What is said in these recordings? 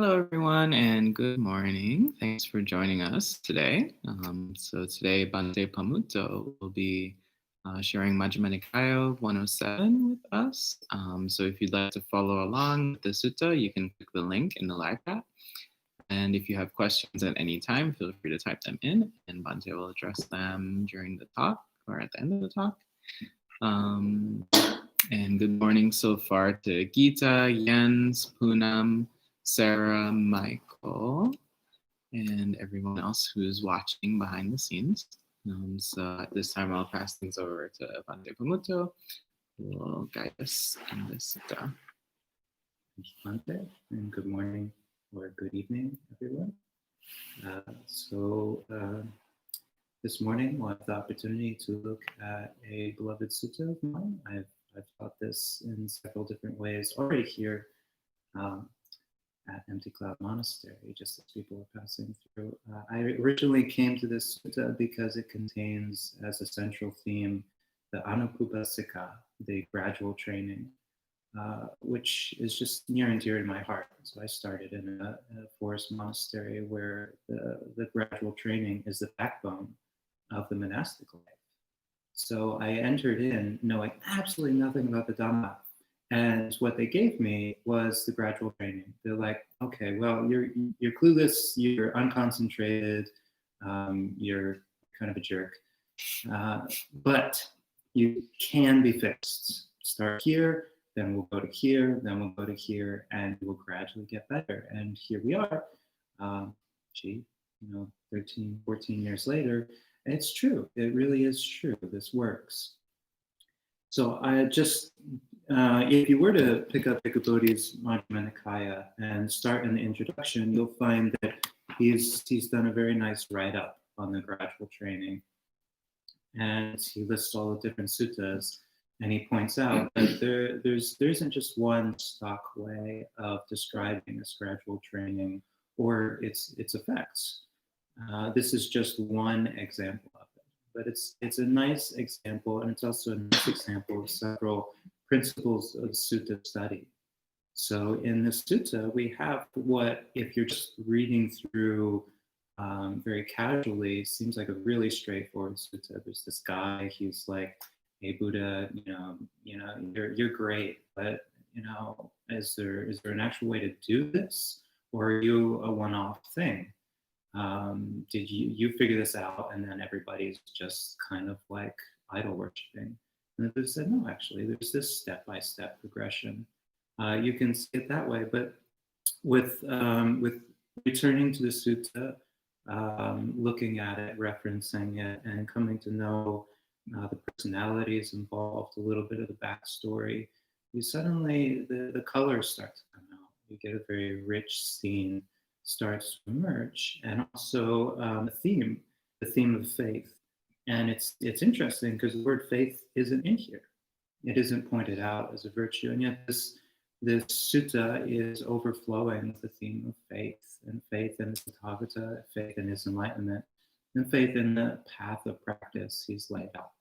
Hello, everyone, and good morning. Thanks for joining us today. So today, Bhante Pmautto will be sharing Majjhima Nikaya 107 with us. So if you'd like to follow along with the sutta, you can click the link in the live chat. And if you have questions at any time, feel free to type them in, and Bhante will address them during the talk or at the end of the talk. And good morning so far to Geeta, Jens, Poonam, Sarah, Michael, and everyone else who's watching behind the scenes. So at this time, I'll pass things over to Bhante Pmautto, who will guide us in this sutta. Thank you, Bhante, and good morning or good evening, everyone. This morning we'll have the opportunity to look at a beloved sutta of mine. I've taught this in several different ways already here at Empty Cloud Monastery, just as people are passing through. I originally came to this sutta because it contains as a central theme the Anupupasika, the gradual training, which is just near and dear to my heart. So I started in a forest monastery where the gradual training is the backbone of the monastic life. So I entered in knowing absolutely nothing about the Dhamma. And what they gave me was the gradual training. They're like, okay, well, you're clueless, you're unconcentrated, you're kind of a jerk, but you can be fixed. Start here, then we'll go to here, then we'll go to here, and we'll gradually get better. And here we are, 13, 14 years later, and it's true. It really is true. This works. So I just, if you were to pick up Bodhi's Majjhima Nikaya and start in the introduction, you'll find that he's done a very nice write-up on the gradual training. And he lists all the different suttas, and he points out that there isn't just one stock way of describing this gradual training or its effects. This is just one example of it, but it's a nice example, and it's also a nice example of several principles of sutta study. So in the sutta, we have what, if you're just reading through very casually, seems like a really straightforward sutta. There's this guy, he's like, hey Buddha, you're great, but is there an actual way to do this, or are you a one-off thing? Did you figure this out, and then everybody's just kind of like idol worshiping? And they said, no, actually, there's this step-by-step progression. You can see it that way, but with returning to the sutta, looking at it, referencing it, and coming to know the personalities involved, a little bit of the backstory, you suddenly, the colors start to come out. You get a very rich scene starts to emerge, and also the theme of faith. And it's interesting because the word faith isn't in here. It isn't pointed out as a virtue, and yet this sutta is overflowing with the theme of faith in the Tathagata, faith in his enlightenment, and faith in the path of practice he's laid out.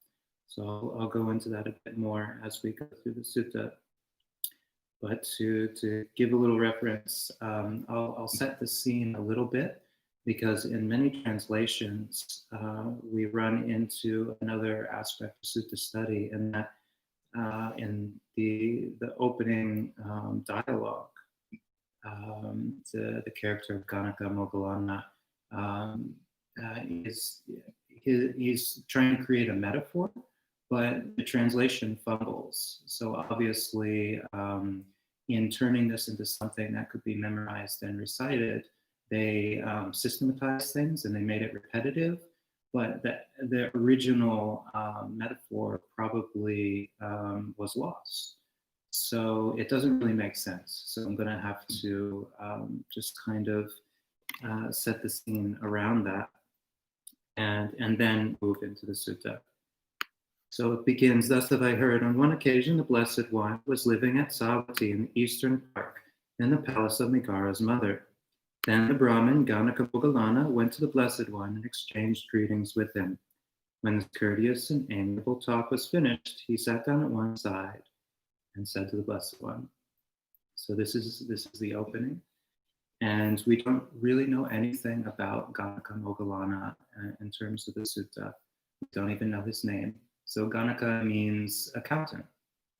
So I'll go into that a bit more as we go through the sutta. But to give a little reference, I'll set the scene a little bit, because in many translations, we run into another aspect of sutta study, and that in the opening dialogue, the character of Ganaka Moggallāna he's trying to create a metaphor, but the translation fumbles. So obviously, in turning this into something that could be memorized and recited, they systematized things and they made it repetitive, but the original metaphor probably was lost. So it doesn't really make sense. So I'm going to have to just kind of set the scene around that, and then move into the sutta. So it begins, thus have I heard, on one occasion the Blessed One was living at Savatthi in the eastern park, in the palace of Megara's mother. Then the Brahmin, Ganaka Moggallāna, went to the Blessed One and exchanged greetings with him. When this courteous and amiable talk was finished, he sat down at one side and said to the Blessed One. So this is the opening. And we don't really know anything about Ganaka Moggallāna in terms of the sutta. We don't even know his name. So Ganaka means accountant.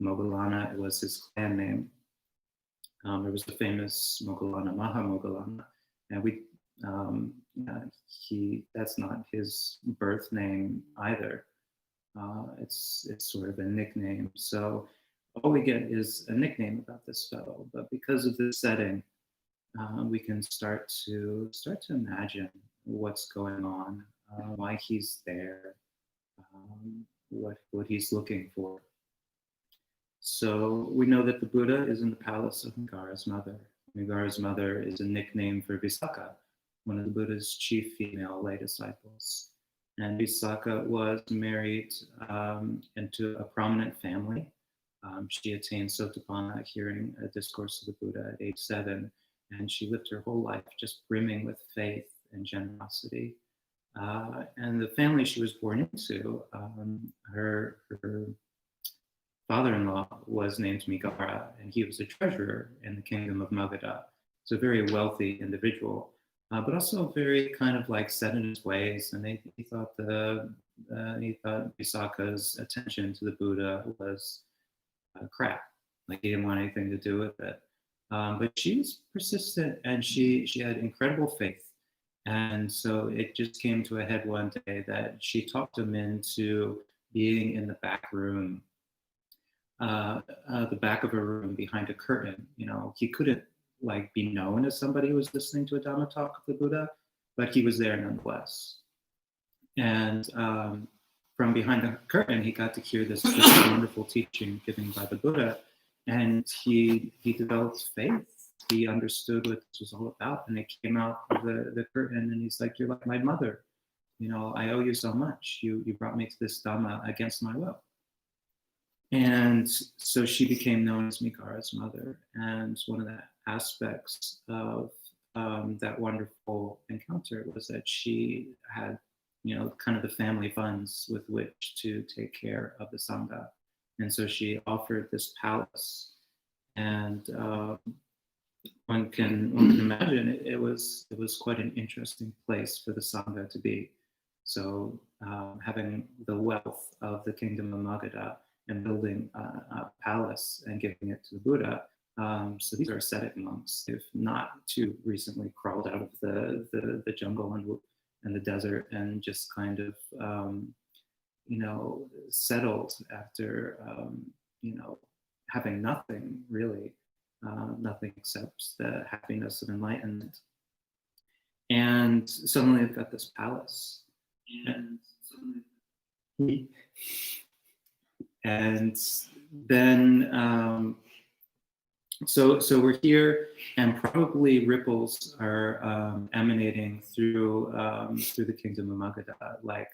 Moggallāna was his clan name. There was the famous Moggallāna, Moggallāna, and that's not his birth name either. It's sort of a nickname. So all we get is a nickname about this fellow. But because of this setting, we can start to imagine what's going on, why he's there, what he's looking for. So we know that the Buddha is in the palace of Megara's mother. Megara's mother is a nickname for Visakha, one of the Buddha's chief female lay disciples. And Visakha was married into a prominent family. She attained Sotapanna, hearing a discourse of the Buddha at age 7, and she lived her whole life just brimming with faith and generosity. And the family she was born into, her father-in-law was named Megara, and he was a treasurer in the kingdom of Magadha. So a very wealthy individual, but also very kind of like set in his ways. And he thought Visakha's attention to the Buddha was crap. Like he didn't want anything to do with it. But she was persistent, and she had incredible faith. And so it just came to a head one day that she talked him into being in the back room, the back of a room behind a curtain. You know, he couldn't like be known as somebody who was listening to a Dhamma talk of the Buddha, but he was there nonetheless. And from behind the curtain, he got to hear this wonderful teaching given by the Buddha, and he developed faith. He understood what this was all about, and it came out of the curtain, and he's like, "You're like my mother. You know, I owe you so much. You brought me to this Dhamma against my will." And so she became known as Megara's mother. And one of the aspects of that wonderful encounter was that she had, you know, kind of the family funds with which to take care of the Sangha. And so she offered this palace. And one can imagine it was quite an interesting place for the Sangha to be. So having the wealth of the kingdom of Magadha and building a palace and giving it to the Buddha. So these are ascetic monks. They've not too recently crawled out of the jungle and the desert and just kind of, you know, settled after, you know, having nothing really, nothing except the happiness of enlightenment. And suddenly they've got this palace. And then, so we're here, and probably ripples are emanating through the kingdom of Magadha. Like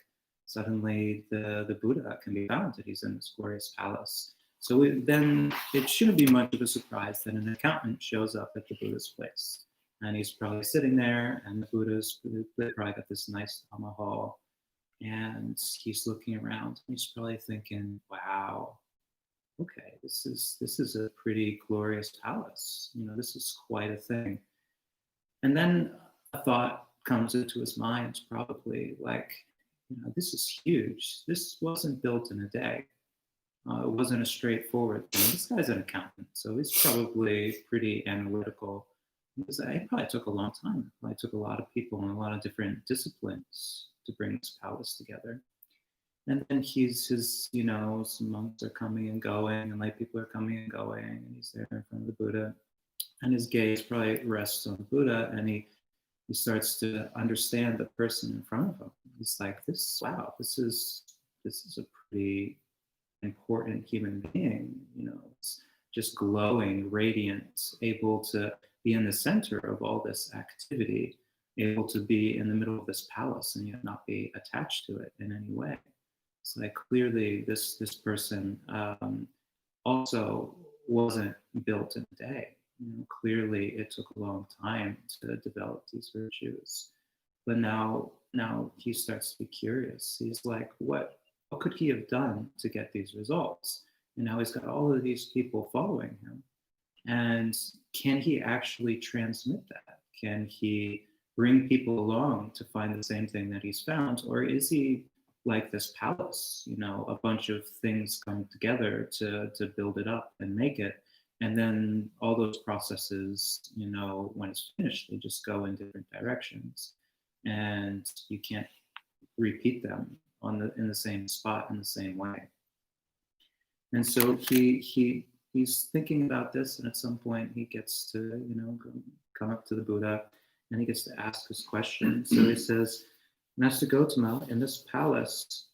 suddenly the Buddha can be found that he's in this glorious palace. So then it shouldn't be much of a surprise that an accountant shows up at the Buddha's place, and he's probably sitting there, and the Buddha's probably got this nice Dhamma hall. And he's looking around, and he's probably thinking, "Wow, okay, this is a pretty glorious palace. You know, this is quite a thing." And then a thought comes into his mind, probably like, you know, this is huge. This wasn't built in a day. It wasn't a straightforward thing. This guy's an accountant, so he's probably pretty analytical. It probably took a long time. It probably took a lot of people and a lot of different disciplines to bring this palace together. And then his, you know, some monks are coming and going, and lay people are coming and going, and he's there in front of the Buddha, and his gaze probably rests on the Buddha, and he starts to understand the person in front of him. He's like, this is a pretty important human being, you know, it's just glowing, radiant, able to be in the center of all this activity, able to be in the middle of this palace and yet not be attached to it in any way. It's like clearly this person also wasn't built in a day. You know, clearly it took a long time to develop these virtues. But now he starts to be curious. He's like, what could he have done to get these results? And now he's got all of these people following him. And can he actually transmit that? Can he bring people along to find the same thing that he's found? Or is he like this palace, a bunch of things come together to build it up and make it? And then all those processes, when it's finished, they just go in different directions. And you can't repeat them in the same spot in the same way. And so he's thinking about this, and at some point he gets to come up to the Buddha, and he gets to ask this question. So he says, Master Gautama, in this palace,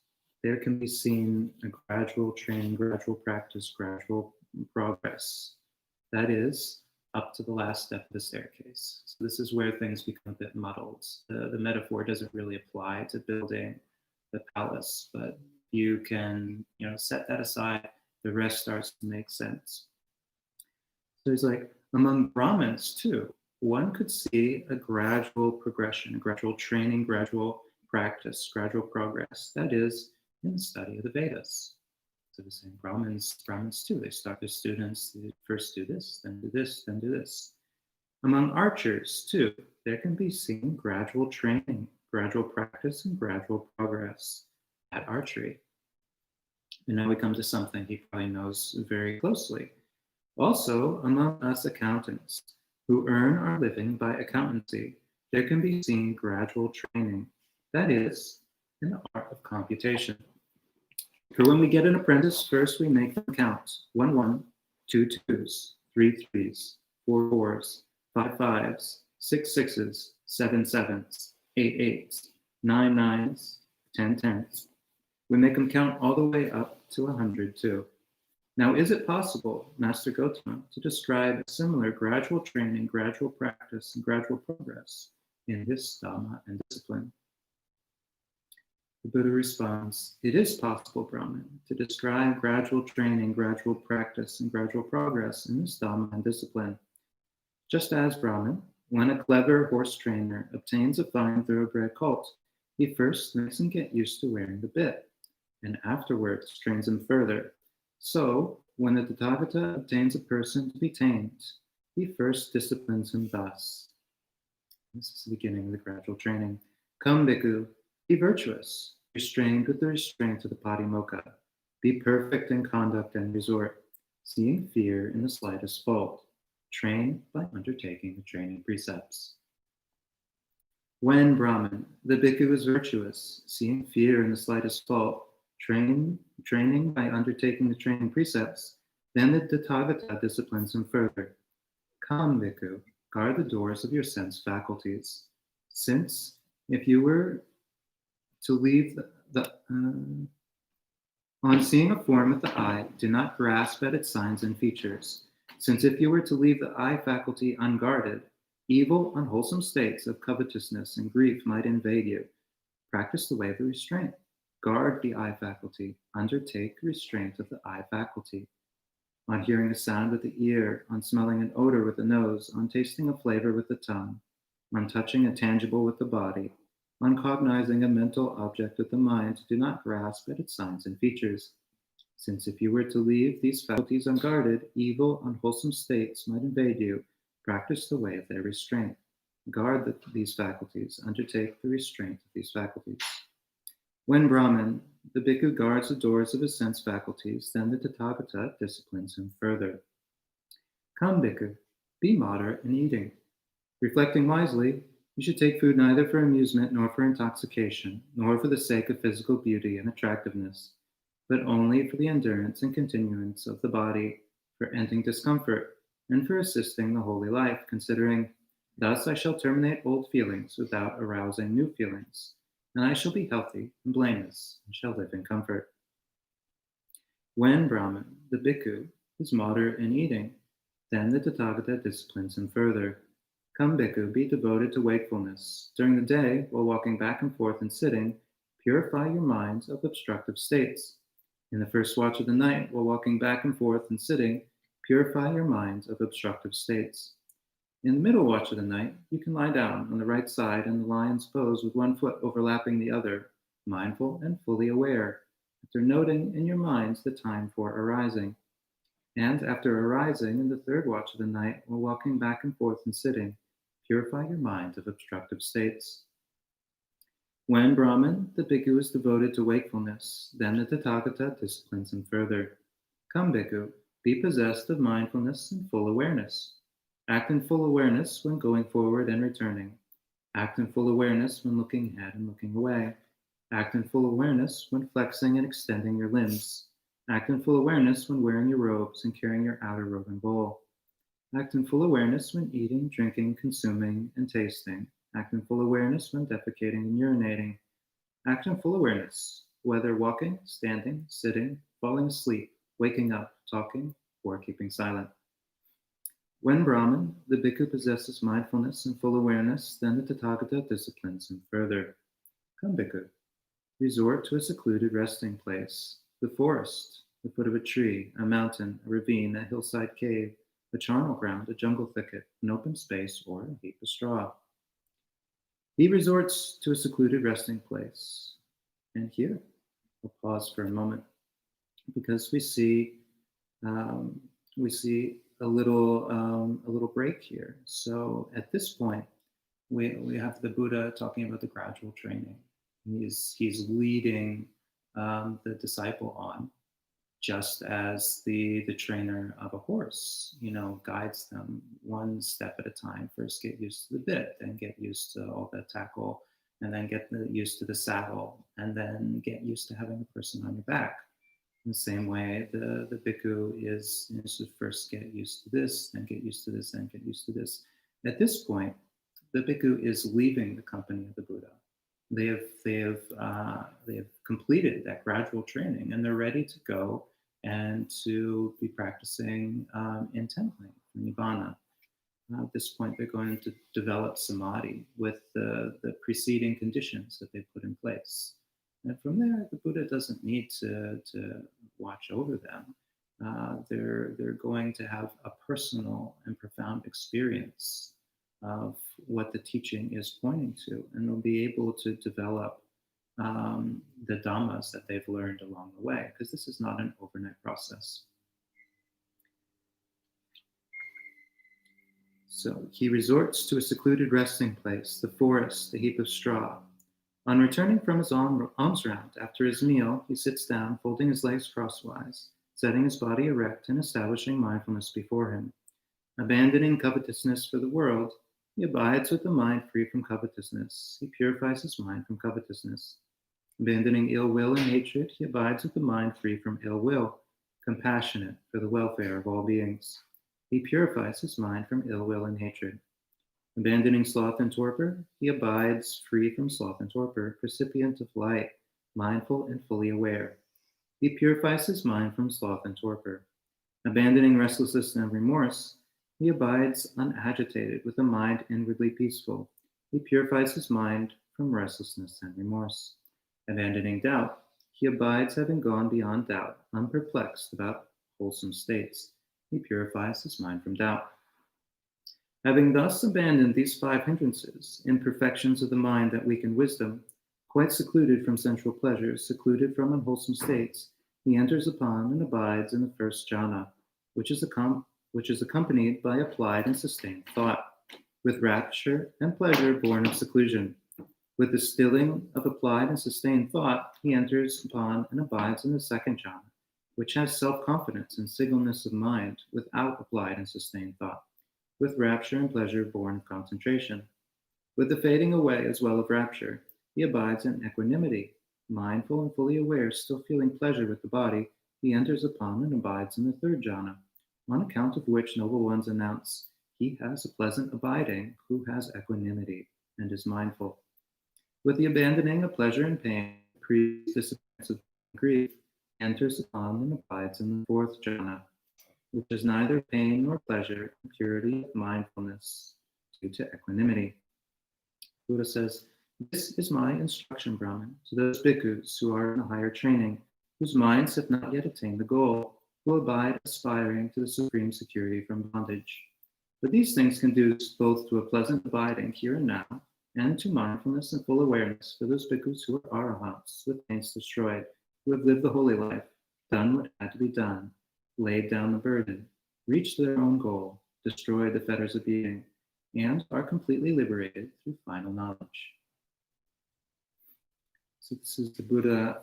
there can be seen a gradual training, gradual practice, gradual progress. That is, up to the last step of the staircase. So this is where things become a bit muddled. The metaphor doesn't really apply to building the palace, but you can, set that aside. The rest starts to make sense. So he's like, among Brahmins too, one could see a gradual progression, a gradual training, gradual practice, gradual progress. That is, in the study of the Vedas. So the same Brahmins too, they start their students, they first do this, then do this, then do this. Among archers too, there can be seen gradual training, gradual practice, and gradual progress at archery. And now we come to something he probably knows very closely. Also, among us accountants, who earn our living by accountancy, there can be seen gradual training. That is, in the art of computation. For when we get an apprentice, first we make them count. 1 1, 2 2s, 3 3s, 4 4s, 5 5s, 6 6s, 7 7s, 8 8s, 9 9s, 10 10s. We make them count all the way up to 100 too. Now, is it possible, Master Gautama, to describe a similar gradual training, gradual practice, and gradual progress in this Dhamma and discipline? The Buddha responds, it is possible, Brahman, to describe gradual training, gradual practice, and gradual progress in this Dhamma and discipline. Just as, Brahman, when a clever horse trainer obtains a fine thoroughbred colt, he first makes him get used to wearing the bit, and afterwards trains him further. So, when the Tathagata obtains a person to be tamed, he first disciplines him thus. This is the beginning of the gradual training. Come, Bhikkhu, be virtuous, restrained with the restraint of the Patimokkha. Be perfect in conduct and resort, seeing fear in the slightest fault. Train by undertaking the training precepts. When, Brahman, the Bhikkhu is virtuous, seeing fear in the slightest fault, training by undertaking the training precepts, then the Tathagata disciplines him further. Come, Bhikkhu, guard the doors of your sense faculties, since if you were to leave on seeing a form with the eye, do not grasp at its signs and features, since if you were to leave the eye faculty unguarded, evil, unwholesome states of covetousness and grief might invade you. Practice the way of the restraint. Guard the eye faculty. Undertake restraint of the eye faculty. On hearing a sound with the ear, on smelling an odor with the nose, on tasting a flavor with the tongue, on touching a tangible with the body, on cognizing a mental object with the mind, do not grasp at its signs and features. Since if you were to leave these faculties unguarded, evil, unwholesome states might invade you. Practice the way of their restraint. Guard these faculties. Undertake the restraint of these faculties. When, Brahman, the Bhikkhu guards the doors of his sense faculties, then the Tathagata disciplines him further. Come, Bhikkhu, be moderate in eating. Reflecting wisely, you should take food neither for amusement nor for intoxication, nor for the sake of physical beauty and attractiveness, but only for the endurance and continuance of the body, for ending discomfort, and for assisting the holy life, considering, thus I shall terminate old feelings without arousing new feelings, and I shall be healthy and blameless, and shall live in comfort. When, Brahman, the Bhikkhu is moderate in eating, then the Tathagata disciplines him further. Come, Bhikkhu, be devoted to wakefulness. During the day, while walking back and forth and sitting, purify your mind of obstructive states. In the first watch of the night, while walking back and forth and sitting, purify your mind of obstructive states. In the middle watch of the night, you can lie down on the right side in the lion's pose with one foot overlapping the other, mindful and fully aware, after noting in your minds the time for arising. And after arising in the third watch of the night, while walking back and forth and sitting, Purify your mind of obstructive states. When Brahman, the bhikkhu is devoted to wakefulness, then the Tathagata disciplines him further. Come, bhikkhu, be possessed of mindfulness and full awareness. Act in full awareness when going forward and returning. Act in full awareness when looking ahead and looking away. Act in full awareness when flexing and extending your limbs. Act in full awareness when wearing your robes and carrying your outer robe and bowl. Act in full awareness when eating, drinking, consuming, and tasting. Act in full awareness when defecating and urinating. Act in full awareness, whether walking, standing, sitting, falling asleep, waking up, talking, or keeping silent. When Brahman, the bhikkhu, possesses mindfulness and full awareness, then the Tathagata disciplines him further. Come, bhikkhu, resort to a secluded resting place, the forest, the foot of a tree, a mountain, a ravine, a hillside cave, a charnel ground, a jungle thicket, an open space, or a heap of straw. He resorts to a secluded resting place. And here, we'll pause for a moment because we see a little break here. So at this point, we have the Buddha talking about the gradual training. He's leading the disciple on, just as the trainer of a horse, guides them one step at a time. First, get used to the bit, then get used to all the tackle, and then get used to the saddle, and then get used to having a person on your back. In the same way, the bhikkhu is to first get used to this, then get used to this, then get used to this. At this point, the bhikkhu is leaving the company of the Buddha. They have completed that gradual training, and they're ready to go and to be practicing intently for nibbana. At this point, they're going to develop samadhi with the preceding conditions that they put in place. And from there, the Buddha doesn't need to watch over them. They're going to have a personal and profound experience of what the teaching is pointing to, and they'll be able to develop the dhammas that they've learned along the way, because this is not an overnight process. So he resorts to a secluded resting place, the forest, the heap of straw. On returning from his alms round after his meal, he sits down, folding his legs crosswise, setting his body erect and establishing mindfulness before him. Abandoning covetousness for the world, he abides with the mind free from covetousness. He purifies his mind from covetousness. Abandoning ill will and hatred, he abides with the mind free from ill will, compassionate for the welfare of all beings. He purifies his mind from ill will and hatred. Abandoning sloth and torpor, he abides free from sloth and torpor, recipient of light, mindful and fully aware. He purifies his mind from sloth and torpor. Abandoning restlessness and remorse, he abides unagitated with a mind inwardly peaceful. He purifies his mind from restlessness and remorse. Abandoning doubt, he abides having gone beyond doubt, unperplexed about wholesome states. He purifies his mind from doubt. Having thus abandoned these 5 hindrances, imperfections of the mind that weaken wisdom, quite secluded from sensual pleasures, secluded from unwholesome states, he enters upon and abides in the first jhana, which is accompanied by applied and sustained thought, with rapture and pleasure born of seclusion. With the stilling of applied and sustained thought, he enters upon and abides in the second jhana, which has self-confidence and singleness of mind without applied and sustained thought, with rapture and pleasure born of concentration. With the fading away as well of rapture, he abides in equanimity. Mindful and fully aware, still feeling pleasure with the body, he enters upon and abides in the third jhana, on account of which noble ones announce, he has a pleasant abiding who has equanimity and is mindful. With the abandoning of pleasure and pain, disappearance of grief, he enters upon and abides in the fourth jhana, which is neither pain nor pleasure, purity of mindfulness due to equanimity. Buddha says, this is my instruction, Brahman, to those bhikkhus who are in a higher training, whose minds have not yet attained the goal, who abide aspiring to the supreme security from bondage. But these things conduce both to a pleasant abiding here and now, and to mindfulness and full awareness for those bhikkhus who are arahants, with pains destroyed, who have lived the holy life, done what had to be done, laid down the burden, reached their own goal, destroyed the fetters of being, and are completely liberated through final knowledge. So this is the Buddha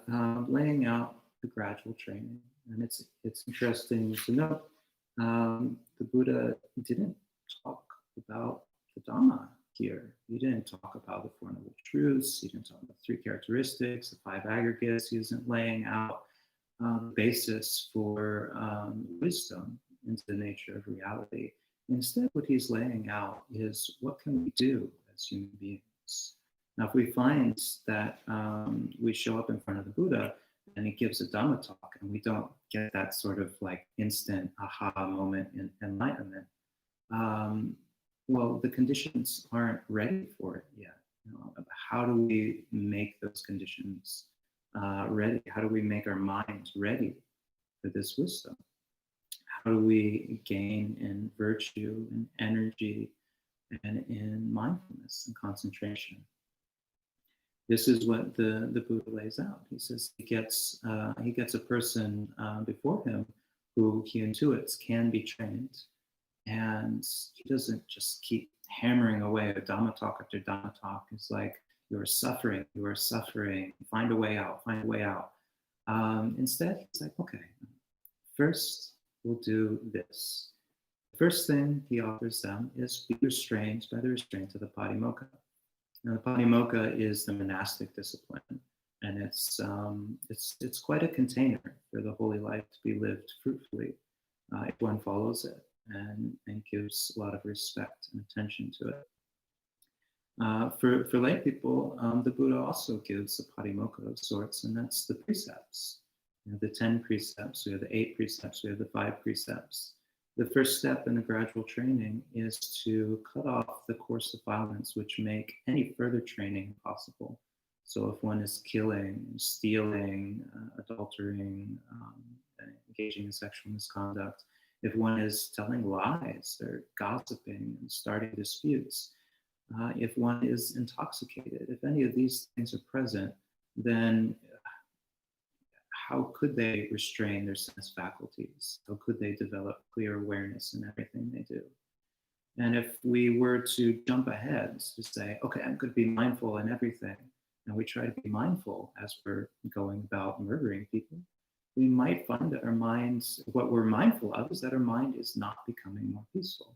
laying out the gradual training. And it's interesting to note the Buddha didn't talk about the Dhamma here. He didn't talk about the Four Noble Truths. He didn't talk about three characteristics, the five aggregates. He isn't laying out the basis for wisdom into the nature of reality. Instead, what he's laying out is what can we do as human beings? Now, if we find that we show up in front of the Buddha and he gives a Dhamma talk and we don't get that sort of like instant aha moment in enlightenment, well, the conditions aren't ready for it yet. How do we make those conditions ready? How do we make our minds ready for this wisdom? How do we gain in virtue and energy and in mindfulness and concentration? This is what the Buddha lays out. He says he gets a person before him who he intuits can be trained, and he doesn't just keep hammering away at Dhamma talk after Dhamma talk. It's like, you are suffering, find a way out, find a way out. Instead, he's like, okay, first we'll do this. The first thing he offers them is be restrained by the restraint of the Patimokkha. Now, the Patimokkha is the monastic discipline, and it's quite a container for the holy life to be lived fruitfully if one follows it and gives a lot of respect and attention to it. For lay people, the Buddha also gives a Patimokkha of sorts, and that's the precepts. The 10 precepts, we have the 8 precepts, we have the 5 precepts. The first step in the gradual training is to cut off the coarse defilements which make any further training possible. So if one is killing, stealing, adultering, engaging in sexual misconduct, if one is telling lies or gossiping and starting disputes, if one is intoxicated, if any of these things are present, then how could they restrain their sense faculties? How could they develop clear awareness in everything they do? And if we were to jump ahead to say, okay, I'm going to be mindful in everything, and we try to be mindful as we're going about murdering people, we might find that our minds, what we're mindful of is that our mind is not becoming more peaceful.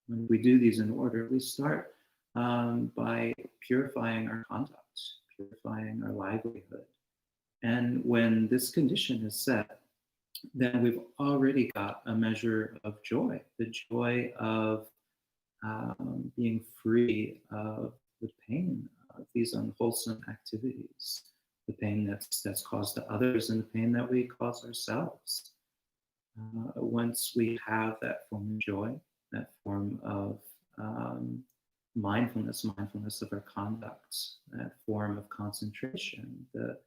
When we do these in order, we start by purifying our conduct, purifying our livelihood. And when this condition is set, then we've already got a measure of joy, the joy of being free of the pain of these unwholesome activities, the pain that's caused to others and the pain that we cause ourselves. Once we have that form of joy, that form of mindfulness of our conduct, that form of concentration, the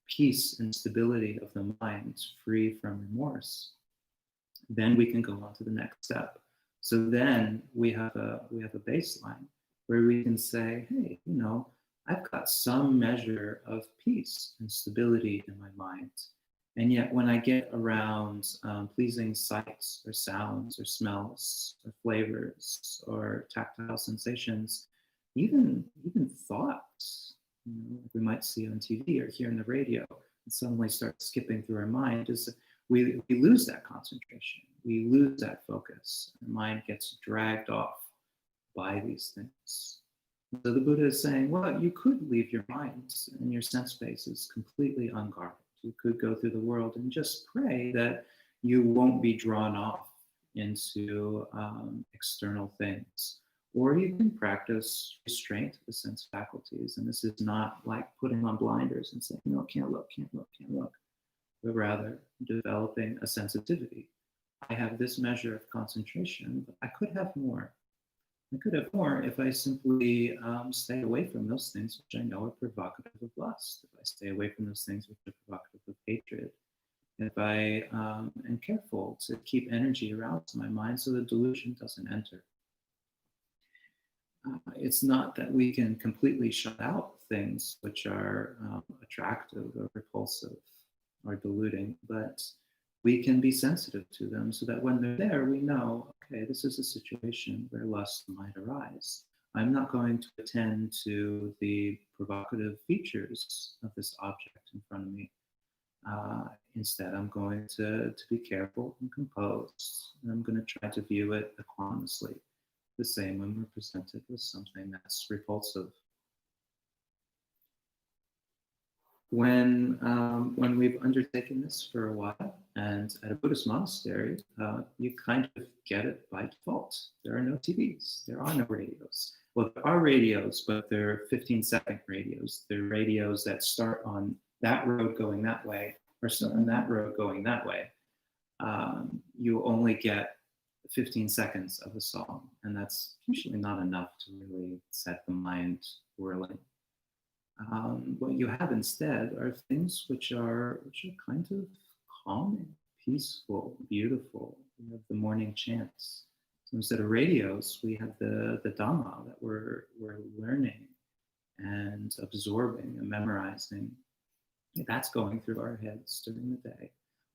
peace and stability of the mind, free from remorse, then we can go on to the next step. So then we have a baseline where we can say, hey, I've got some measure of peace and stability in my mind. And yet when I get around pleasing sights or sounds or smells or flavors or tactile sensations, even thoughts, we might see on TV or hear on the radio, and suddenly start skipping through our mind, is we lose that concentration. We lose that focus. Our mind gets dragged off by these things. So the Buddha is saying, well, you could leave your mind and your sense spaces completely unguarded. You could go through the world and just pray that you won't be drawn off into external things. Or you can practice restraint of the sense faculties. And this is not like putting on blinders and saying, no, can't look, but rather developing a sensitivity. I have this measure of concentration, but I could have more. I could have more if I simply stay away from those things which I know are provocative of lust, if I stay away from those things which are provocative of hatred, if I am careful to keep energy around my mind so that delusion doesn't enter. It's not that we can completely shut out things which are attractive or repulsive or deluding, but we can be sensitive to them so that when they're there, we know, okay, this is a situation where lust might arise. I'm not going to attend to the provocative features of this object in front of me. Instead, I'm going to be careful and composed, and I'm going to try to view it equanimously, the same when we're presented with something that's repulsive. When we've undertaken this for a while, and at a Buddhist monastery, you kind of get it by default. There are no TVs, there are no radios. Well, there are radios, but they're 15-second radios. They're radios that start on that road going that way, or start on that road going that way. You only get 15 seconds of a song, and that's usually not enough to really set the mind whirling. What you have instead are things which are kind of calming, peaceful, beautiful. We have the morning chants. So instead of radios, we have the Dhamma that we're learning and absorbing and memorizing. That's going through our heads during the day,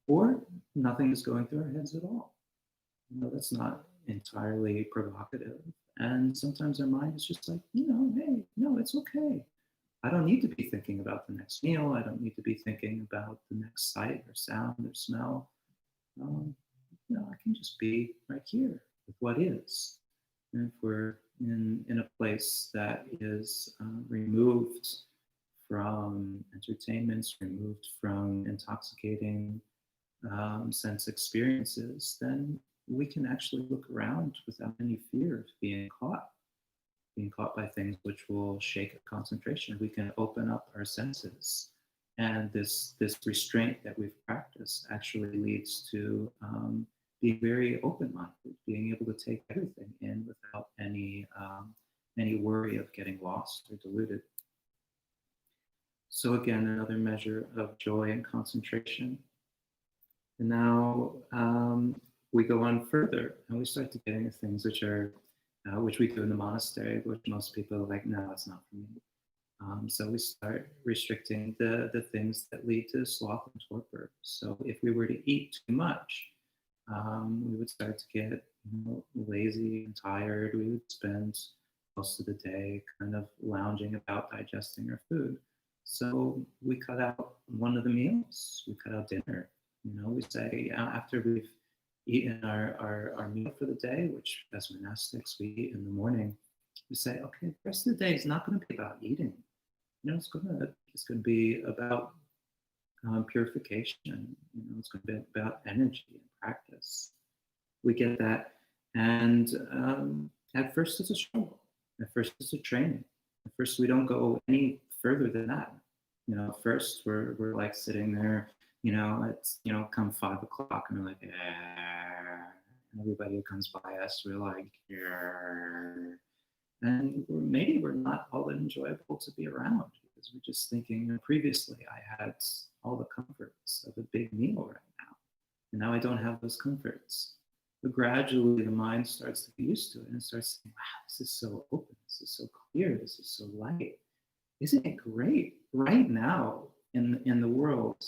or nothing is going through our heads at all. That's not entirely provocative. And sometimes our mind is just like, hey, no, it's okay. I don't need to be thinking about the next meal. I don't need to be thinking about the next sight or sound or smell. I can just be right here with what is. And if we're in a place that is removed from entertainments, removed from intoxicating sense experiences, then we can actually look around without any fear of being caught by things which will shake our concentration. We can open up our senses. And this restraint that we've practiced actually leads to being very open-minded, being able to take everything in without any worry of getting lost or diluted. So again, another measure of joy and concentration. And now we go on further, and we start to get into things which we do in the monastery, which most people are like, no, it's not for me. So we start restricting the things that lead to sloth and torpor. So if we were to eat too much, we would start to get lazy and tired. We would spend most of the day kind of lounging about digesting our food. So we cut out one of the meals. We cut out dinner. We say after we've eaten our meal for the day, which as monastics we eat in the morning, we say, okay, the rest of the day is not going to be about eating. It's going to be about purification. It's going to be about energy and practice. We get that, and at first it's a struggle. At first it's a training. At first we don't go any further than that. First we're like sitting there. It's come 5 o'clock, and we're like, and everybody who comes by us, we're like, and maybe we're not all that enjoyable to be around because we're just thinking, previously I had all the comforts of a big meal right now, and now I don't have those comforts. But gradually the mind starts to get used to it, and it starts saying, wow, this is so open, this is so clear, this is so light. Isn't it great? Right now in the world,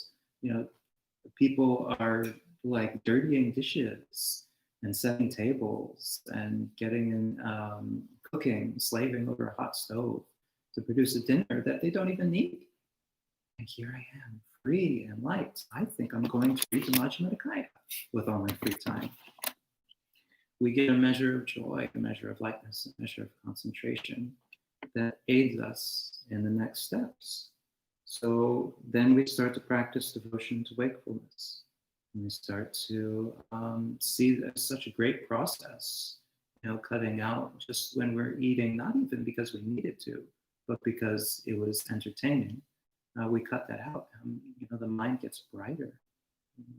people are like dirtying dishes and setting tables and getting in cooking, slaving over a hot stove to produce a dinner that they don't even need. And here I am, free and light. I think I'm going to read the Majjhima Nikaya with all my free time. We get a measure of joy, a measure of lightness, a measure of concentration that aids us in the next steps. So then we start to practice devotion to wakefulness. And we start to see that as such a great process, cutting out just when we're eating, not even because we needed to, but because it was entertaining. We cut that out. The mind gets brighter,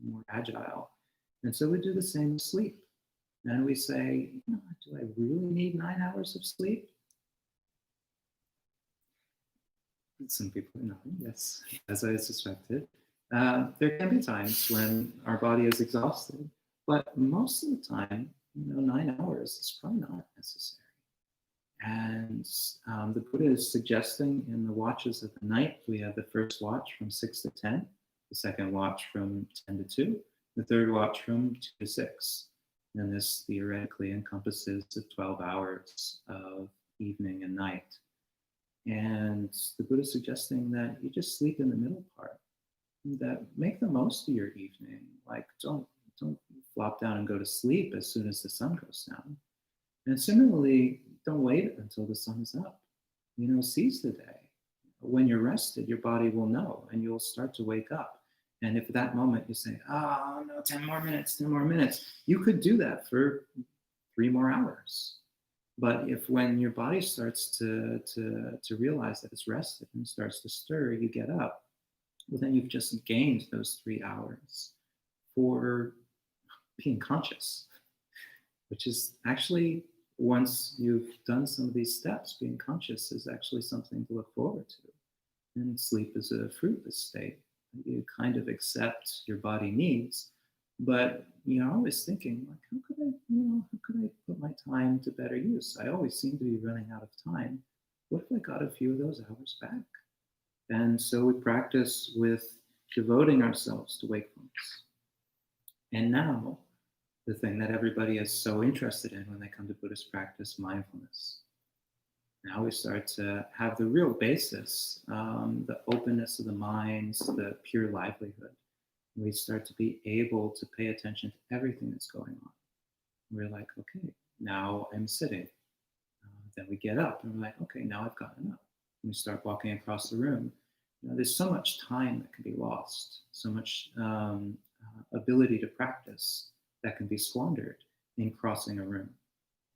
more agile. And so we do the same with sleep. And we say, do I really need 9 hours of sleep? Some people know, yes, as I suspected. There can be times when our body is exhausted, but most of the time, 9 hours is probably not necessary. And the Buddha is suggesting in the watches of the night, we have the first watch from 6 to 10, the second watch from 10 to 2, the third watch from 2 to 6. And this theoretically encompasses the 12 hours of evening and night. And the Buddha is suggesting that you just sleep in the middle part, that make the most of your evening. Like don't flop down and go to sleep as soon as the sun goes down. And similarly, don't wait until the sun is up. Seize the day. When you're rested, your body will know and you'll start to wake up. And if at that moment you say, oh no, 10 more minutes, you could do that for 3 more hours. But if when your body starts to realize that it's rested and starts to stir, you get up, well, then you've just gained those 3 hours for being conscious, which is actually, once you've done some of these steps, being conscious is actually something to look forward to. And sleep is a fruitless state. You kind of accept your body needs, but you're always thinking, like, how could I put my time to better use? I always seem to be running out of time. What if I got a few of those hours back? And so we practice with devoting ourselves to wakefulness. And now, the thing that everybody is so interested in when they come to Buddhist practice, mindfulness. Now we start to have the real basis, the openness of the minds, the pure livelihood. We start to be able to pay attention to everything that's going on. We're like, okay, now I'm sitting. Then we get up and we're like, okay, now I've gotten up. And we start walking across the room. There's so much time that can be lost, so much ability to practice that can be squandered in crossing a room.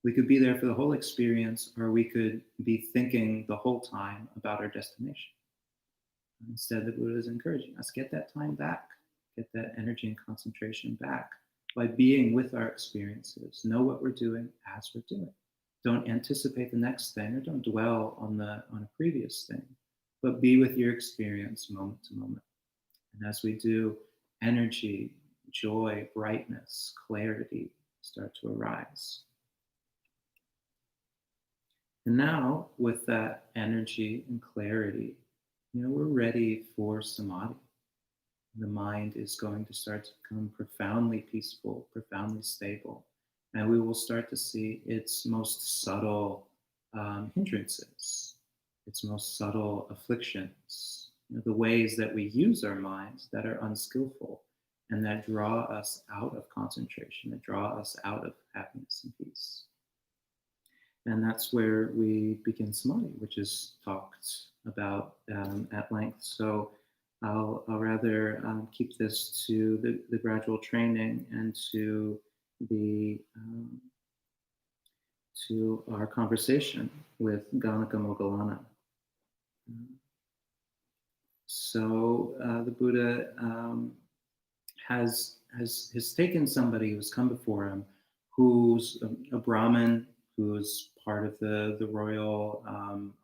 We could be there for the whole experience, or we could be thinking the whole time about our destination. Instead, the Buddha is encouraging us, get that time back, get that energy and concentration back by being with our experiences. Know what we're doing as we're doing. Don't anticipate the next thing, or don't dwell on a previous thing, but be with your experience moment to moment. And as we do, energy, joy, brightness, clarity start to arise. And now, with that energy and clarity, we're ready for samadhi. The mind is going to start to become profoundly peaceful, profoundly stable, and we will start to see its most subtle hindrances, its most subtle afflictions, the ways that we use our minds that are unskillful and that draw us out of concentration, that draw us out of happiness and peace. And that's where we begin samadhi, which is talked about at length. So I'll rather keep this to the gradual training and to our conversation with Ganaka Moggallāna. So the Buddha has taken somebody who's come before him, who's a Brahmin, who's part of the royal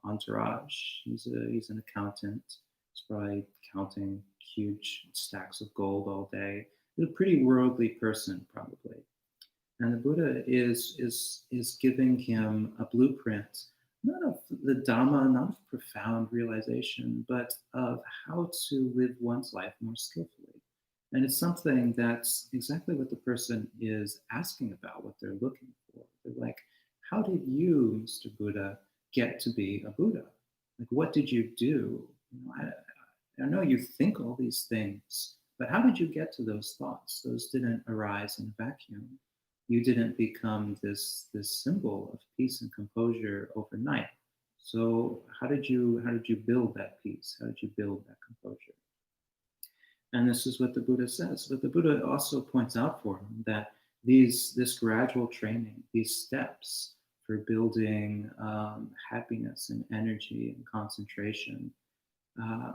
entourage. He's an accountant. He's probably counting huge stacks of gold all day. He's a pretty worldly person, probably. And the Buddha is giving him a blueprint, not of the Dhamma, not of profound realization, but of how to live one's life more skillfully. And it's something that's exactly what the person is asking about, what they're looking for. They're like, how did you, Mr. Buddha, get to be a Buddha? Like, what did you do? I know you think all these things, but how did you get to those thoughts? Those didn't arise in a vacuum. You didn't become this symbol of peace and composure overnight. So how did you build that peace? How did you build that composure? And this is what the Buddha says. But the Buddha also points out for him that this gradual training, these steps for building happiness and energy and concentration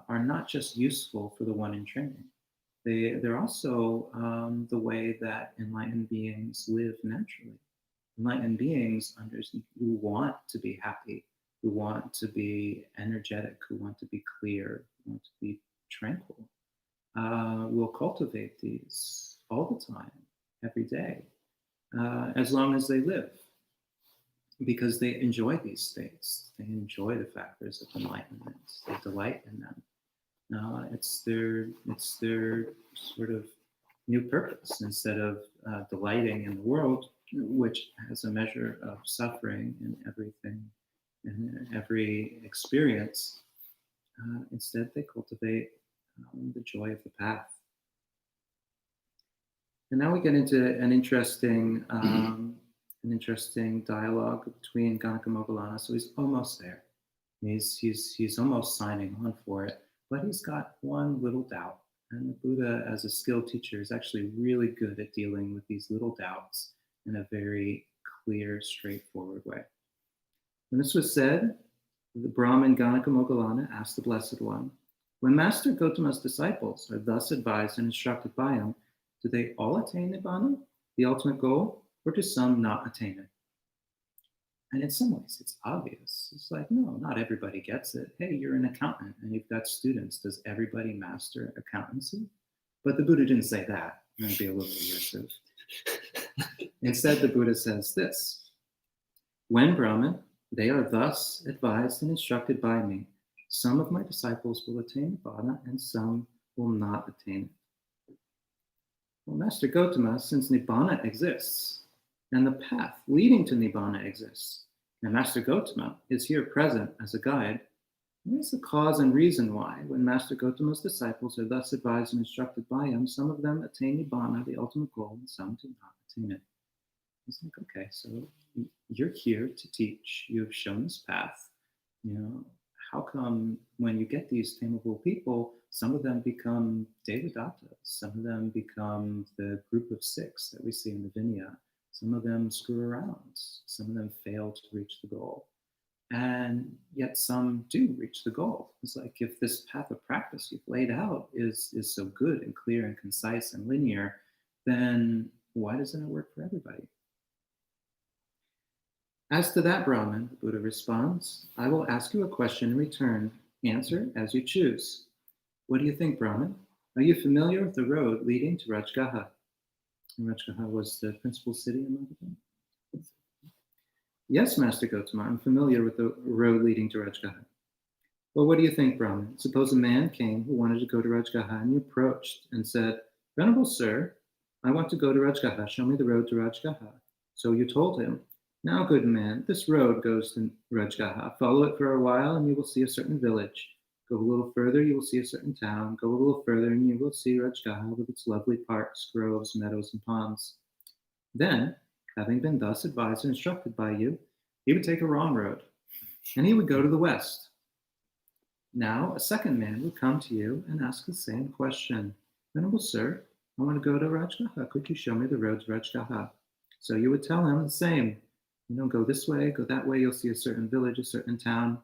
are not just useful for the one in training. They're also the way that enlightened beings live naturally. Enlightened beings who want to be happy, who want to be energetic, who want to be clear, who want to be tranquil, will cultivate these all the time, every day, as long as they live, because they enjoy these states. They enjoy the factors of enlightenment. They delight in them. It's their sort of new purpose. Instead of delighting in the world, which has a measure of suffering in everything and every experience. Instead, they cultivate the joy of the path. And now we get into an interesting dialogue between Ganaka Moggallāna. So he's almost there. He's almost signing on for it, but he's got one little doubt. And the Buddha, as a skilled teacher, is actually really good at dealing with these little doubts in a very clear, straightforward way. When this was said, the Brahmin Ganaka Moggallāna asked the Blessed One, when Master Gotama's disciples are thus advised and instructed by him, do they all attain Nibbana, the ultimate goal, or do some not attain it? And in some ways, it's obvious. It's like, no, not everybody gets it. Hey, you're an accountant and you've got students. Does everybody master accountancy? But the Buddha didn't say that. I'm going to be a little aggressive. Instead, the Buddha says this. When Brahman, they are thus advised and instructed by me. Some of my disciples will attain Nibbana and some will not attain it. Well, Master Gotama, since Nibbana exists, and the path leading to Nibbana exists, and Master Gotama is here present as a guide, what is the cause and reason why, when Master Gotama's disciples are thus advised and instructed by him, some of them attain Nibbana, the ultimate goal, and some do not attain it? It's like, okay, so you're here to teach. You have shown this path. How come when you get these tameable people, some of them become Devadatas, some of them become the group of 6 that we see in the Vinaya, some of them screw around, some of them fail to reach the goal, and yet some do reach the goal. It's like, if this path of practice you've laid out is so good and clear and concise and linear, then why doesn't it work for everybody? As to that, Brahman, the Buddha responds, I will ask you a question in return. Answer as you choose. What do you think, Brahman? Are you familiar with the road leading to Rajgaha? And Rajgaha was the principal city in Moggallāna. Yes, Master Gotama, I'm familiar with the road leading to Rajgaha. Well, what do you think, Brahman? Suppose a man came who wanted to go to Rajgaha, and you approached and said, Venerable Sir, I want to go to Rajgaha. Show me the road to Rajgaha. So you told him, now, good man, this road goes to Rajgaha. Follow it for a while and you will see a certain village. Go a little further, you will see a certain town. Go a little further and you will see Rajgaha with its lovely parks, groves, meadows, and ponds. Then, having been thus advised and instructed by you, he would take a wrong road and he would go to the west. Now, a second man would come to you and ask the same question. Venerable Sir, I want to go to Rajgaha. Could you show me the road to Rajgaha? So you would tell him the same. Go this way, go that way, you'll see a certain village, a certain town.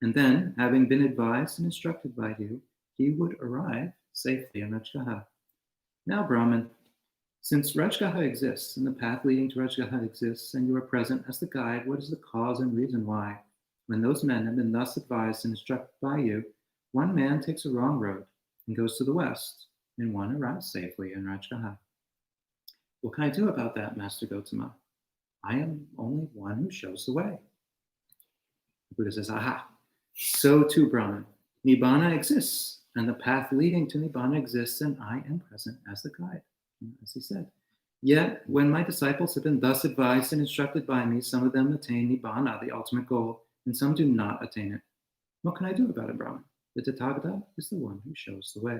And then, having been advised and instructed by you, he would arrive safely in Rajgaha. Now, Brahman, since Rajgaha exists and the path leading to Rajgaha exists, and you are present as the guide, what is the cause and reason why, when those men have been thus advised and instructed by you, one man takes a wrong road and goes to the west, and one arrives safely in Rajgaha? What can I do about that, Master Gotama? I am only one who shows the way. The Buddha says, aha, so too, Brahman. Nibbana exists, and the path leading to Nibbana exists, and I am present as the guide, as he said. Yet, when my disciples have been thus advised and instructed by me, some of them attain Nibbana, the ultimate goal, and some do not attain it. What can I do about it, Brahman? The Tathagata is the one who shows the way.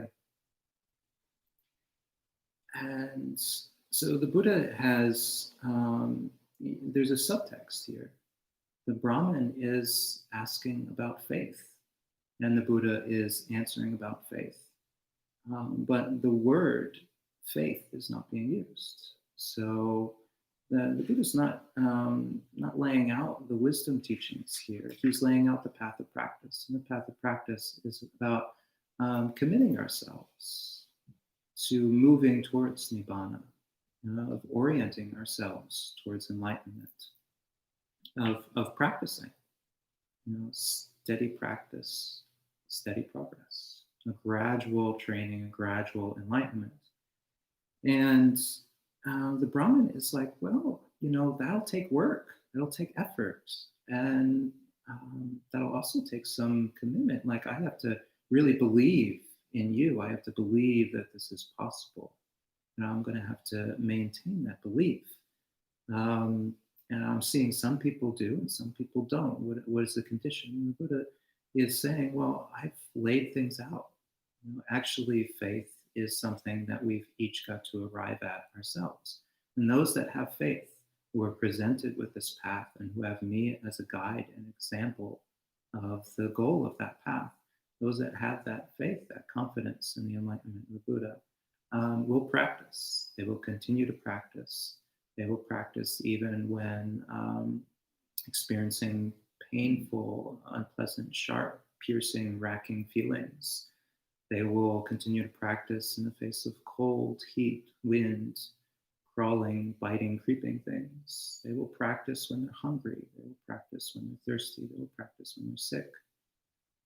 And so the Buddha has... there's a subtext here. The Brahman is asking about faith, and the Buddha is answering about faith. But the word faith is not being used. So the Buddha's not laying out the wisdom teachings here. He's laying out the path of practice. And the path of practice is about committing ourselves to moving towards Nibbana, of orienting ourselves towards enlightenment, of practicing, steady practice, steady progress, a gradual training, a gradual enlightenment. And the Brahman is like, well, that'll take work, that'll take effort, and that'll also take some commitment. Like, I have to really believe in you. I have to believe that this is possible. I'm going to have to maintain that belief. And I'm seeing some people do and some people don't. What is the condition? And the Buddha is saying, well, I've laid things out. Actually, faith is something that we've each got to arrive at ourselves. And those that have faith, who are presented with this path and who have me as a guide and example of the goal of that path, those that have that faith, that confidence in the enlightenment of the Buddha, will practice. They will continue to practice. They will practice even when experiencing painful, unpleasant, sharp, piercing, racking feelings. They will continue to practice in the face of cold, heat, wind, crawling, biting, creeping things. They will practice when they're hungry. They will practice when they're thirsty. They will practice when they're sick.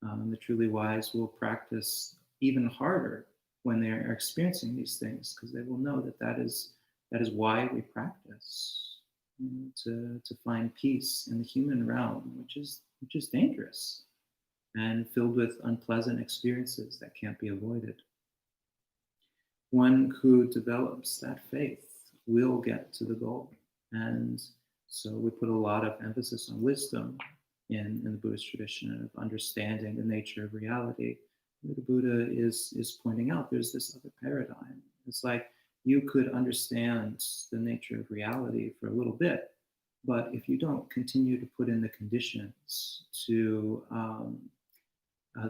The truly wise will practice even harder when they are experiencing these things, because they will know that that is why we practice, to find peace in the human realm, which is dangerous and filled with unpleasant experiences that can't be avoided. One who develops that faith will get to the goal. And so we put a lot of emphasis on wisdom in the Buddhist tradition of understanding the nature of reality. The Buddha is pointing out there's this other paradigm. It's like you could understand the nature of reality for a little bit, but if you don't continue to put in the conditions to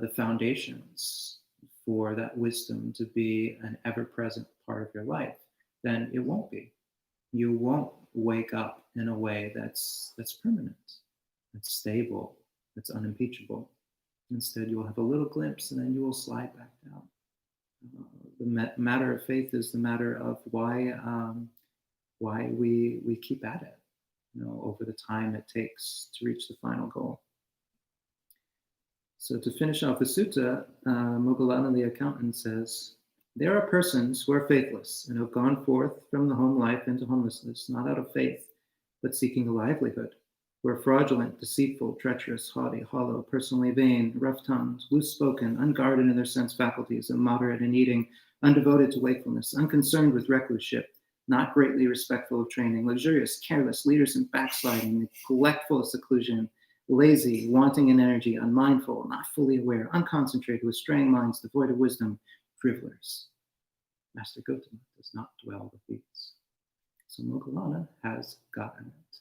the foundations for that wisdom to be an ever-present part of your life, then it won't be. You won't wake up in a way that's permanent, that's stable, that's unimpeachable. Instead, you'll have a little glimpse and then you will slide back down. The matter of faith is the matter of why we keep at it, over the time it takes to reach the final goal. So to finish off the sutta, Moggallāna the accountant says, there are persons who are faithless and have gone forth from the home life into homelessness, not out of faith, but seeking a livelihood, who are fraudulent, deceitful, treacherous, haughty, hollow, personally vain, rough-tongued, loose-spoken, unguarded in their sense faculties, immoderate in eating, undevoted to wakefulness, unconcerned with recluseship, not greatly respectful of training, luxurious, careless, leaders in backsliding, neglectful of seclusion, lazy, wanting in energy, unmindful, not fully aware, unconcentrated, with straying minds, devoid of wisdom, dribblers. Master Gautama does not dwell with these. So Moggallāna has gotten it.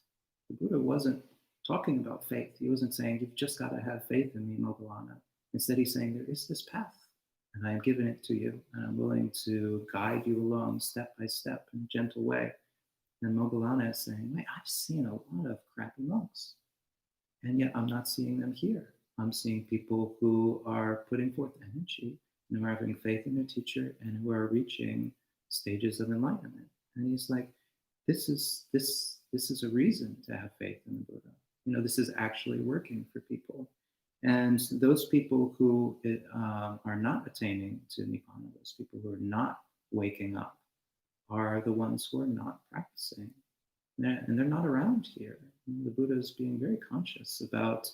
The Buddha wasn't talking about faith. He wasn't saying, you've just got to have faith in me, Moggallāna. Instead, he's saying, there is this path, and I am giving it to you, and I'm willing to guide you along step by step in a gentle way. And Moggallāna is saying, wait, I've seen a lot of crappy monks, and yet I'm not seeing them here. I'm seeing people who are putting forth energy and who are having faith in their teacher and who are reaching stages of enlightenment. And he's like, this is a reason to have faith in the Buddha. This is actually working for people. And those people who are not attaining to Nibbana, those people who are not waking up, are the ones who are not practicing. And they're not around here. The Buddha is being very conscious about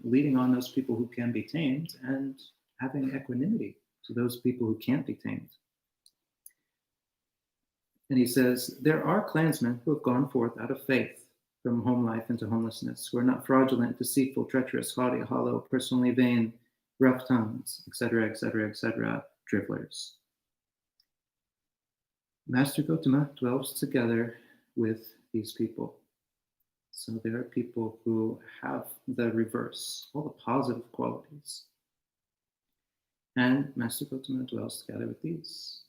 leading on those people who can be tamed and having equanimity to those people who can't be tamed. And he says, there are clansmen who have gone forth out of faith from home life into homelessness, who are not fraudulent, deceitful, treacherous, haughty, hollow, personally vain, rough tongues, etc., etc., etc., dribblers. Master Gautama dwells together with these people. So there are people who have the reverse, all the positive qualities. And Master Gautama dwells together with these.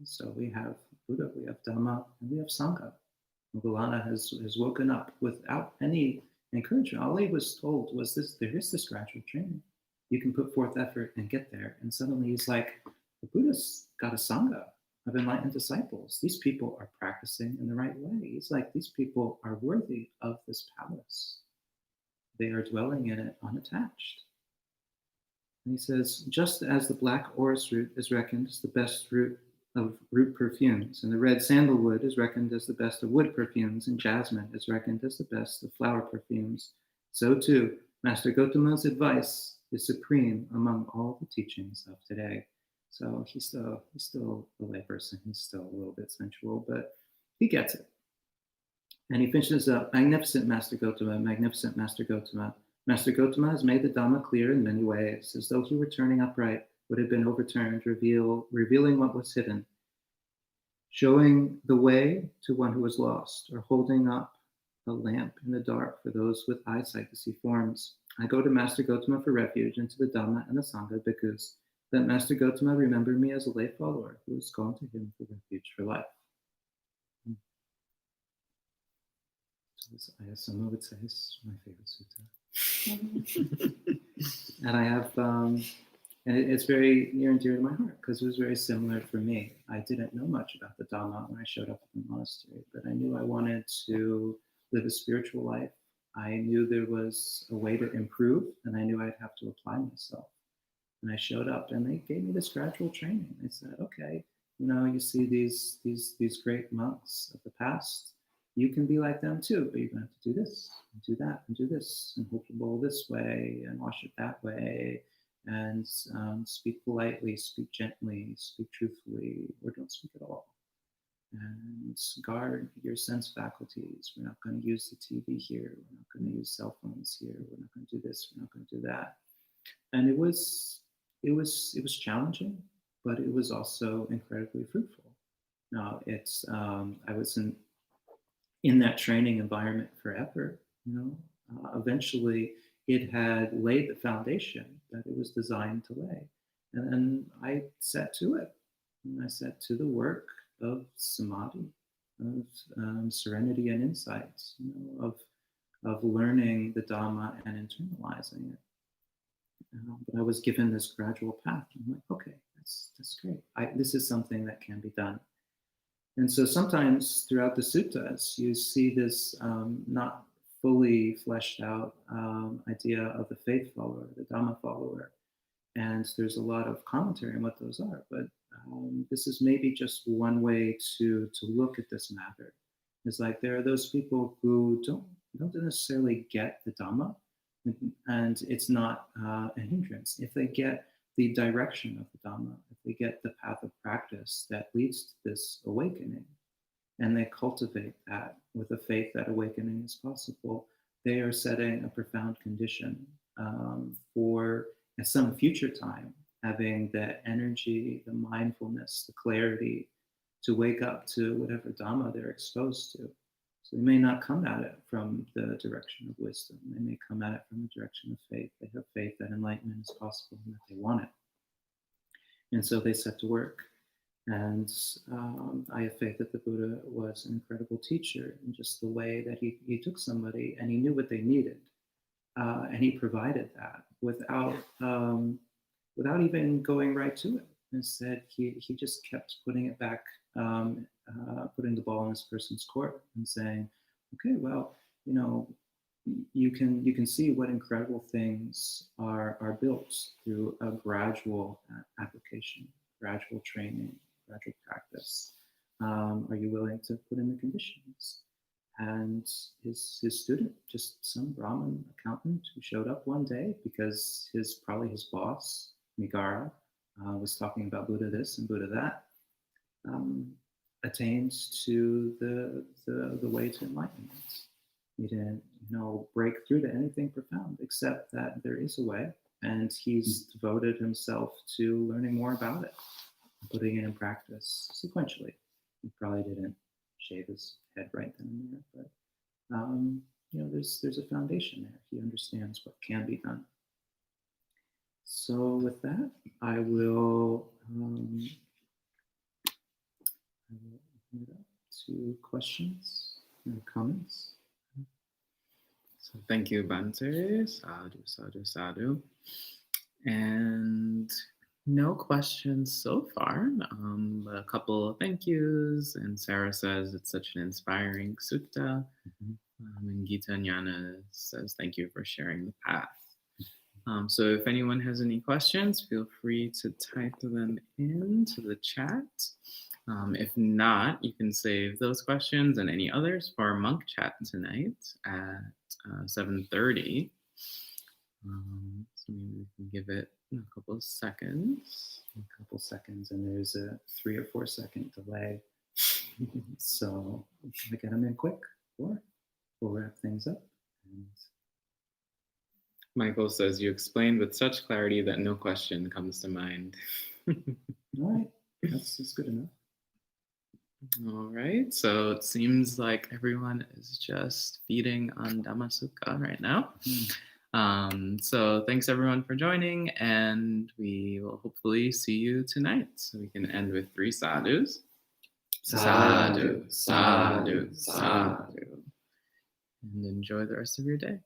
So we have Buddha, we have Dhamma, and we have Sangha. Moggallāna has woken up without any encouragement. All he was told was this: there is this gradual training. You can put forth effort and get there. And suddenly he's like, the Buddha's got a Sangha of enlightened disciples. These people are practicing in the right way. He's like, these people are worthy of this palace. They are dwelling in it unattached. And he says, just as the black orris root is reckoned as the best root of root perfumes, and the red sandalwood is reckoned as the best of wood perfumes, and jasmine is reckoned as the best of flower perfumes, so too, Master Gautama's advice is supreme among all the teachings of today. So he's still a layperson. He's still a little bit sensual, but he gets it. And he finishes up, magnificent Master Gotama, magnificent Master Gotama. Master Gotama has made the Dhamma clear in many ways, as though he were turning upright, would have been overturned, revealing what was hidden, showing the way to one who was lost, or holding up a lamp in the dark for those with eyesight to see forms. I go to Master Gotama for refuge, and to the Dhamma and the Sangha bhikkhus. Let Master Gotama remember me as a lay follower who has gone to him for refuge for life. So this Ayasama would say is my favorite sutta. And I have, and it's very near and dear to my heart because it was very similar for me. I didn't know much about the Dhamma when I showed up at the monastery, but I knew I wanted to live a spiritual life. I knew there was a way to improve, and I knew I'd have to apply myself. And I showed up, and they gave me this gradual training. They said, "Okay, you see these great monks of the past. You can be like them too, but you're going to have to do this, and do that, and do this, and hold your bowl this way, and wash it that way, and speak politely, speak gently, speak truthfully, or don't speak at all. And guard your sense faculties. We're not going to use the TV here. We're not going to use cell phones here. We're not going to do this. We're not going to do that." And it was challenging, but it was also incredibly fruitful. Now I was in that training environment forever. Eventually it had laid the foundation that it was designed to lay, and then I set to it. And I set to the work of samadhi, of serenity and insights, of learning the Dhamma and internalizing it. But I was given this gradual path. I'm like, okay, that's great. This is something that can be done. And so sometimes throughout the suttas, you see this not fully fleshed out idea of the faith follower, the Dhamma follower. And there's a lot of commentary on what those are. But this is maybe just one way to look at this matter. It's like there are those people who don't necessarily get the Dhamma, and it's not a hindrance. If they get the direction of the Dhamma, if they get the path of practice that leads to this awakening, and they cultivate that with a faith that awakening is possible, they are setting a profound condition for at some future time having the energy, the mindfulness, the clarity to wake up to whatever Dhamma they're exposed to. So they may not come at it from the direction of wisdom. They may come at it from the direction of faith. They have faith that enlightenment is possible and that they want it. And so they set to work. And I have faith that the Buddha was an incredible teacher in just the way that he took somebody and he knew what they needed. And he provided that without even going right to it. Instead, he just kept putting it back, putting the ball in this person's court and saying, okay, well, you can see what incredible things are built through a gradual application, gradual training, gradual practice. Are you willing to put in the conditions? And his student, just some Brahmin accountant who showed up one day because probably his boss, Migara, was talking about Buddha this and Buddha that, attained to the way to enlightenment. He didn't, break through to anything profound, except that there is a way, and he's devoted himself to learning more about it, putting it in practice sequentially. He probably didn't shave his head right then and there, but there's a foundation there. He understands what can be done. So with that, I will open it up to questions and comments. So thank you, Bhante. Sadhu, sadhu, sadhu. And no questions so far. A couple of thank yous. And Sarah says it's such an inspiring sutta. And Gita Jnana says thank you for sharing the path. So if anyone has any questions, feel free to type them into the chat. If not, you can save those questions and any others for our monk chat tonight at 7:30. So maybe we can give it a couple of seconds. And there's a 3 or 4 second delay. So I get them in quick. 4. We'll wrap things up. And Michael says, you explained with such clarity that no question comes to mind. all right, that's good enough. All right, so it seems like everyone is just feeding on Dhamma Sukha right now. So thanks everyone for joining, and we will hopefully see you tonight. So we can end with 3 sadhus. Sadhu, sadhu, sadhu. And enjoy the rest of your day.